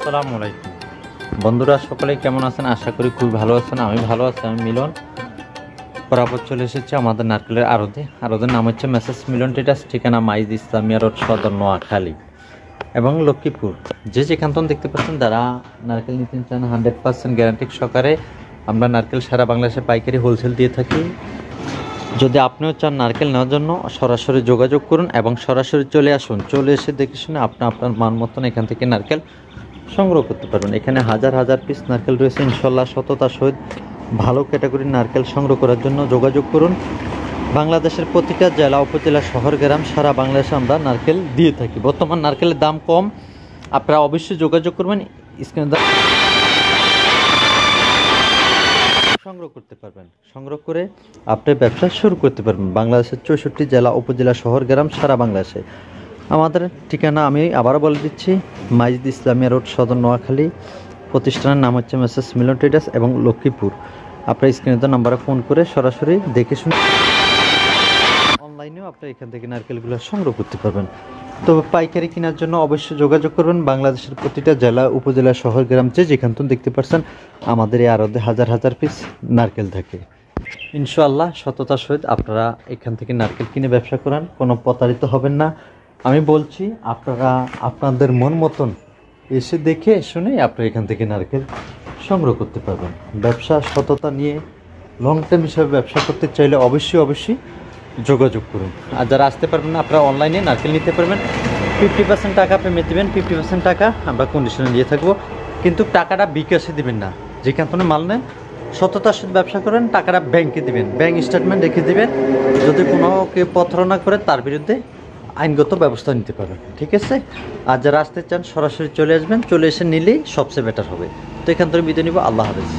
আসসালামু আলাইকুম বন্ধুরা, সকলে কেমন আছেন? আশা করি খুব ভালো আছেন। আমি ভালো আছি। আমি মিলন বরাবর চলে এসেছি আমাদের নারকেলের আড়তের নাম হচ্ছে মেসেজ মিলন ট্রেডার্স, ঠিকানা মাইজ ইসলামিয়া রোড, সদর নোয়াখালী এবং লক্ষ্মীপুর। যে যেখান থেকে দেখতে পাচ্ছেন, যারা নারকেল নিতে চান 100% গ্যারান্টি সহকারে আমরা নারকেল সারা বাংলাদেশে পাইকারি হোলসেল দিয়ে থাকি। যদি আপনিও চান নারকেল নেওয়ার জন্য, সরাসরি যোগাযোগ করুন এবং সরাসরি চলে আসুন। চলে এসে দেখে শুনে আপনার মান মতন এখান থেকে নারকেল সংগ্রহ করতে পারবেন। এখানে হাজার হাজার পিস নারকেল রয়েছে। ইনশাল্লাহ সততার সহিত ভালো ক্যাটাগরির নারকেল সংগ্রহ করার জন্য যোগাযোগ করুন। বাংলাদেশের প্রতিটা জেলা, উপজেলা, শহর, গ্রাম সারা বাংলাদেশে আমরা নারকেল দিয়ে থাকি। বর্তমান নারকেলের দাম কম, আপনারা অবশ্যই যোগাযোগ করবেন। স্ক্রিনে সংগ্রহ করতে পারবেন। সংগ্রহ করে আপনি ব্যবসা শুরু করতে পারবেন। বাংলাদেশের 64 জেলা, উপজেলা, শহর, গ্রাম সারা বাংলাদেশে। আমাদের ঠিকানা আমি আবারও বলে দিচ্ছি, মাইজ ইসলামিয়া রোড, সদর নোয়াখালী। প্রতিষ্ঠানের নাম হচ্ছে মেসেজ মিলন ট্রেডার্স এবং লক্ষ্মীপুর। আপনার স্ক্রিনে নাম্বারে ফোন করে সরাসরি দেখে শুনে অনলাইনেও আপনি এখান থেকে নারকেলগুলো সংগ্রহ করতে পারবেন। তো পাইকারি কেনার জন্য অবশ্যই যোগাযোগ করবেন। বাংলাদেশের প্রতিটা জেলা, উপজেলা, শহর, গ্রাম যে যেখান থেকে দেখতে পাচ্ছেন, আমাদের এই আড়তে হাজার হাজার পিস নারকেল থাকে। ইনশাআল্লাহ সততার সহিত আপনারা এখান থেকে নারকেল কিনে ব্যবসা করান, কোনো প্রতারিত হবেন না। আমি বলছি, আপনারা আপনাদের মন মতন এসে দেখে শুনে আপনারা এখান থেকে নারকেল সংগ্রহ করতে পারবেন। ব্যবসা সততা নিয়ে লং টার্ম হিসাবে ব্যবসা করতে চাইলে অবশ্যই যোগাযোগ করুন। আর যারা আসতে পারবেন না, আপনারা অনলাইনে নারকেল নিতে পারবেন। 50% টাকা পেমেন্ট দেবেন, 50% টাকা আমরা কন্ডিশনে দিয়ে থাকবো। কিন্তু টাকাটা বিকাশে দেবেন না। যেখান থেকে মাল নেন, সততার সাথে ব্যবসা করেন, টাকাটা ব্যাংকে দেবেন, ব্যাংক স্টেটমেন্ট রেখে দেবেন। যদি কোনো কেউ প্রতারণা করে, তার বিরুদ্ধে আইনগত ব্যবস্থা নিতে পারবেন। ঠিক আছে? আর যারা আসতে চান সরাসরি চলে আসবেন, চলে এসে নিলেই সবচেয়ে বেটার হবে। তো এখান থেকে বিদায় নিব। আল্লাহ হাফেজ।